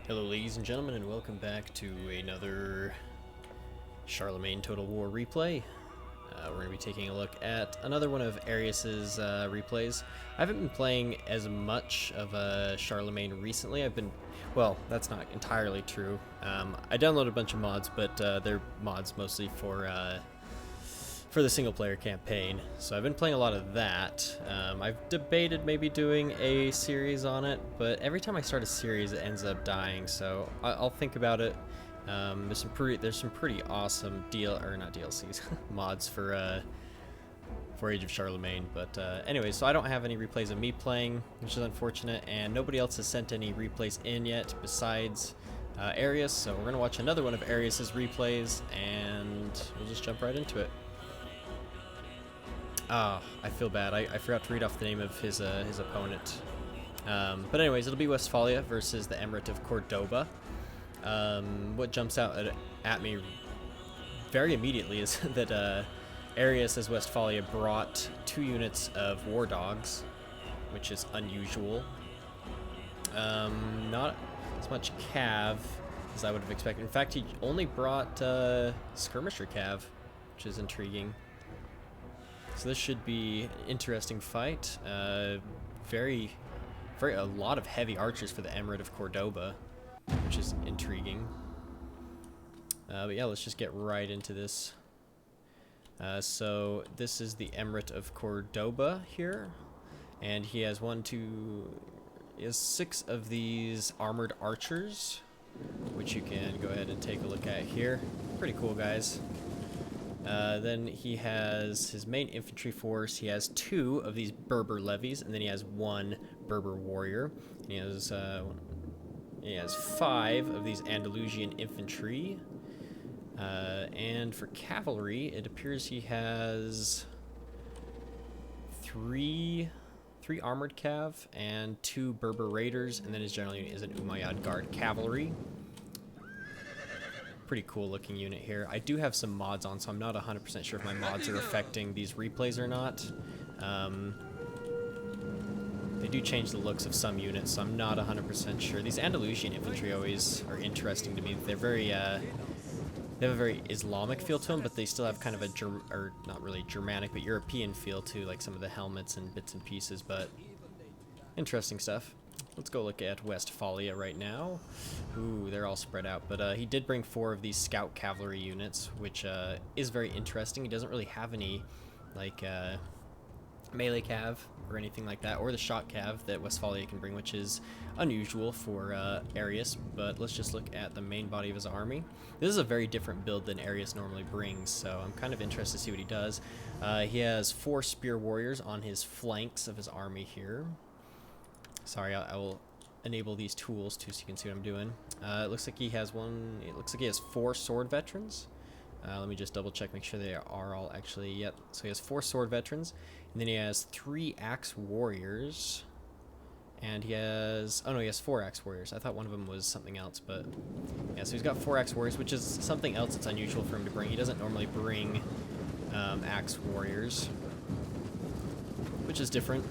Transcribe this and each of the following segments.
Hello ladies and gentlemen, and welcome back to another Charlemagne Total War replay. We're going to be taking a look at another one of Arius's replays. I haven't been playing as much of Charlemagne recently. Well, that's not entirely true. I downloaded a bunch of mods, but they're mods mostly for the single-player campaign. So I've been playing a lot of that. I've debated maybe doing a series on it, but every time I start a series, it ends up dying. So I'll think about it. There's some pretty awesome not DLCs mods for Age of Charlemagne. But anyway, so I don't have any replays of me playing, which is unfortunate, and nobody else has sent any replays in yet besides Arius. So we're gonna watch another one of Arius's replays, and we'll just jump right into it. Ah, I feel bad. I forgot to read off the name of his opponent. But anyways, it'll be Westphalia versus the Emrite of Cordoba. What jumps out at me very immediately is that Arius as Westphalia brought 2 units of war dogs, which is unusual. Not as much cav as I would have expected. In fact, he only brought skirmisher cav, which is intriguing. So this should be an interesting fight. A lot of heavy archers for the Emrite of Cordoba, which is intriguing. But yeah, let's just get right into this. So this is the Emrite of Cordoba here, and he has 6 of these armored archers, which you can go ahead and take a look at here. Pretty cool guys. Then he has his main infantry force. He has 2 of these Berber levies, and then he has 1 Berber warrior. And he has 5 of these Andalusian infantry. And for cavalry, it appears he has 3 armored cav and 2 Berber raiders, and then his general unit is an Umayyad Guard cavalry. Pretty cool looking unit here. I do have some mods on, so I'm not 100% sure if my mods are affecting these replays or not. They do change the looks of some units, so I'm not 100% sure. These Andalusian infantry always are interesting to me. They're very, they have a very Islamic feel to them, but they still have kind of a, not really Germanic, but European feel to, like some of the helmets and bits and pieces, but interesting stuff. Let's go look at Westphalia right now. Ooh, they're all spread out, but he did bring 4 of these scout cavalry units, which is very interesting. He doesn't really have any, like, melee cav or anything like that, or the shot cav that Westphalia can bring, which is unusual for Arius. But let's just look at the main body of his army. This is a very different build than Arius normally brings, so I'm kind of interested to see what he does. He has 4 spear warriors on his flanks of his army here. Sorry, I will enable these tools too so you can see what I'm doing. It looks like he has 4 sword veterans. Let me just double check, make sure they are all actually, yep. So he has 4 sword veterans, and then he has 3 axe warriors. And he has, oh no, he has 4 axe warriors. I thought one of them was something else, but yeah, so he's got 4 axe warriors, which is something else that's unusual for him to bring. He doesn't normally bring axe warriors, which is different.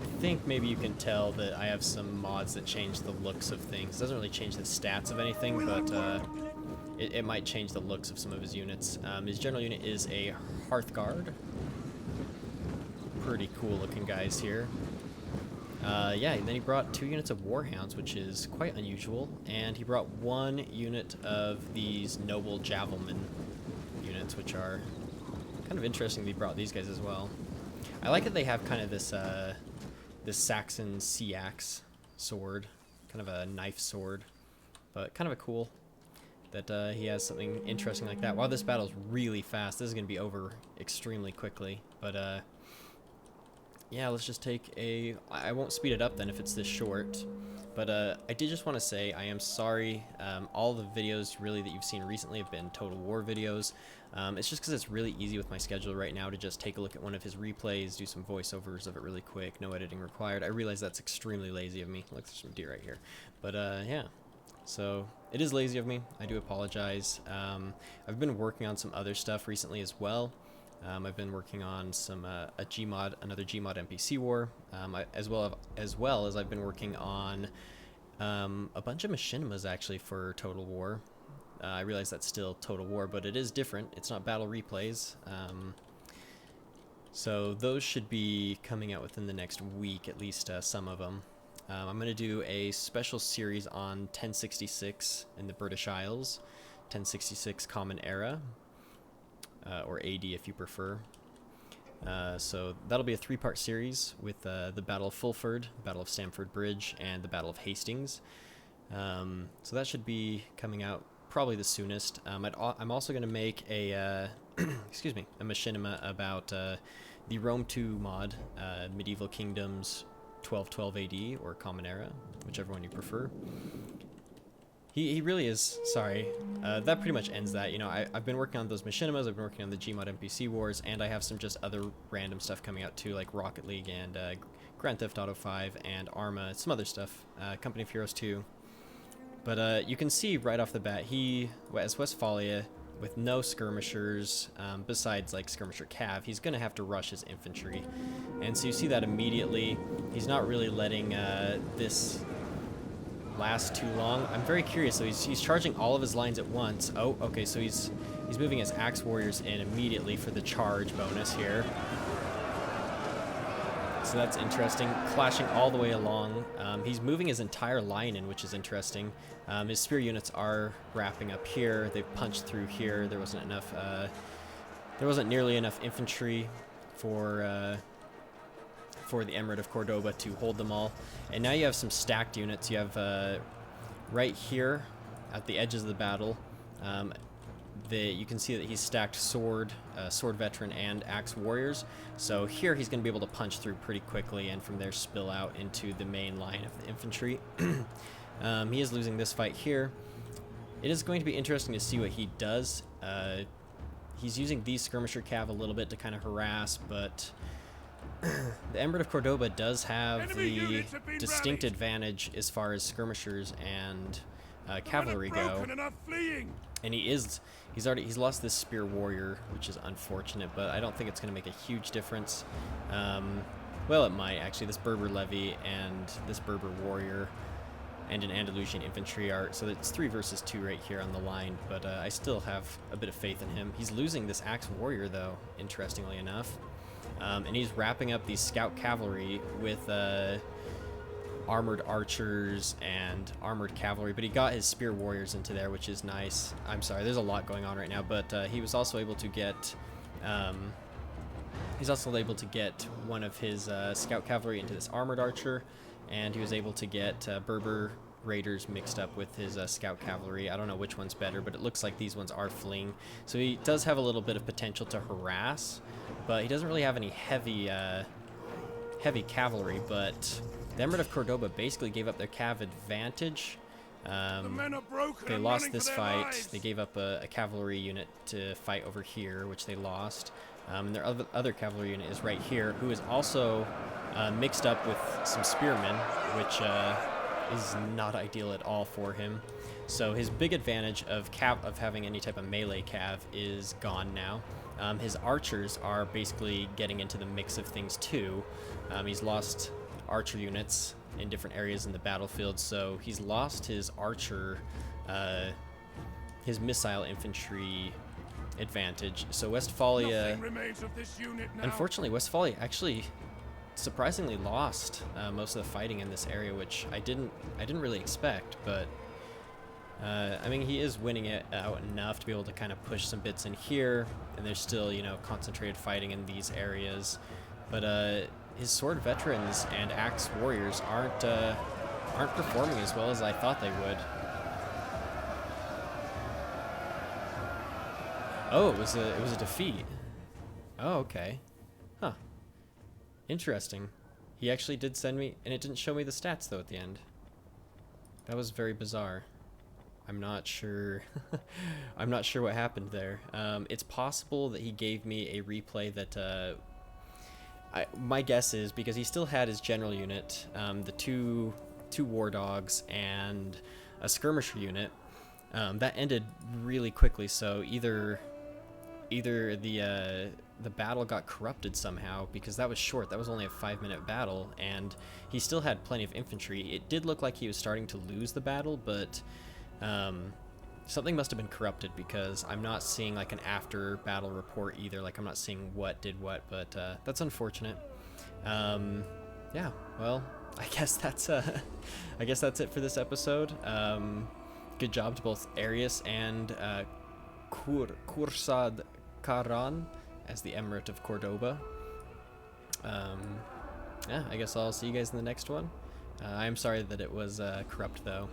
I think maybe you can tell that I have some mods that change the looks of things. It doesn't really change the stats of anything, but it might change the looks of some of his units. His general unit is a Hearth Guard. Pretty cool looking guys here. Yeah, and then he brought 2 units of Warhounds, which is quite unusual, and he brought 1 unit of these Noble Javelin units, which are kind of interesting that he brought these guys as well. I like that they have kind of this this Saxon sea axe sword, kind of a knife sword, but kind of a cool that he has something interesting like that. Wow, this battle's really fast. This is going to be over extremely quickly, but yeah, let's just take I won't speed it up then if it's this short, but I did just want to say I am sorry. All the videos really that you've seen recently have been Total War videos. It's just because it's really easy with my schedule right now to just take a look at one of his replays, do some voiceovers of it really quick, no editing required. I realize that's extremely lazy of me. Look, there's some deer right here. But yeah, so it is lazy of me. I do apologize. I've been working on some other stuff recently as well. I've been working on some another Gmod NPC war, as well as I've been working on A bunch of machinimas actually for Total War. I realize that's still Total War, but it is different. It's not battle replays. So those should be coming out within the next week, at least some of them. I'm going to do a special series on 1066 in the British Isles, 1066 Common Era, or AD if you prefer. So that'll be a 3-part series with the Battle of Fulford, Battle of Stamford Bridge, and the Battle of Hastings. So that should be coming out probably the soonest. I'm also going to make a excuse me, a machinima about the Rome 2 mod, Medieval Kingdoms 1212 AD or Common Era, whichever one you prefer. He really is, sorry, that pretty much ends that. You know, I've been working on those machinimas, I've been working on the Gmod NPC Wars, and I have some just other random stuff coming out too, like Rocket League and Grand Theft Auto 5 and Arma, some other stuff, Company of Heroes 2. But you can see right off the bat, he, as Westphalia, with no skirmishers, besides like skirmisher cav, he's going to have to rush his infantry. And so you see that immediately. He's not really letting this last too long. I'm very curious. So he's charging all of his lines at once. Oh, okay, so he's moving his axe warriors in immediately for the charge bonus here. So that's interesting. Clashing all the way along. He's moving his entire line in, which is interesting. His spear units are wrapping up here. They've punched through here. There wasn't enough. There wasn't nearly enough infantry for the Emrite of Cordoba to hold them all. And now you have some stacked units. You have right here at the edges of the battle. You can see that he's stacked sword veteran, and axe warriors. So here he's going to be able to punch through pretty quickly, and from there spill out into the main line of the infantry. He is losing this fight here. It is going to be interesting to see what he does. He's using these skirmisher cav a little bit to kind of harass, but the Emrite of Cordoba does have the distinct advantage as far as skirmishers and cavalry go. And he's lost this spear warrior, which is unfortunate, but I don't think it's going to make a huge difference. Well, it might actually. This Berber levy and this Berber warrior and an Andalusian infantry are, so it's 3 versus 2 right here on the line, but I still have a bit of faith in him. He's losing this axe warrior though, interestingly enough, and he's wrapping up these scout cavalry with armored archers and armored cavalry, but he got his spear warriors into there, which is nice. I'm sorry, there's a lot going on right now, but he was also able to get one of his scout cavalry into this armored archer, and he was able to get Berber raiders mixed up with his scout cavalry. I don't know which one's better, but it looks like these ones are fleeing, so he does have a little bit of potential to harass, but he doesn't really have any heavy cavalry. But the Emrite of Cordoba basically gave up their cav advantage. They lost this fight. Lives. They gave up a cavalry unit to fight over here, which they lost. And their other cavalry unit is right here, who is also mixed up with some spearmen, which is not ideal at all for him. So his big advantage of having any type of melee cav is gone now. His archers are basically getting into the mix of things too. He's lost archer units in different areas in the battlefield, so he's lost his archer, his missile infantry advantage. So Westphalia, unfortunately, Westphalia actually surprisingly lost most of the fighting in this area, which I didn't really expect, but I mean, he is winning it out enough to be able to kind of push some bits in here, and there's still, you know, concentrated fighting in these areas, but his sword veterans and axe warriors aren't performing as well as I thought they would. Oh, it was a defeat. Oh, okay. Huh. Interesting. He actually did send me, and it didn't show me the stats though at the end. That was very bizarre. I'm not sure. I'm not sure what happened there. It's possible that he gave me a replay that. My guess is because he still had his general unit, the two war dogs and a skirmisher unit. That ended really quickly. So either the the battle got corrupted somehow, because that was short. That was only a 5-minute battle, and he still had plenty of infantry. It did look like he was starting to lose the battle, but something must have been corrupted, because I'm not seeing like an after battle report either. Like I'm not seeing what did what, but that's unfortunate. Yeah, well, I guess that's it for this episode. Good job to both Arius and Kursad Karan as the Emirate of Cordoba. Yeah, I guess I'll see you guys in the next one. I'm sorry that it was corrupt though.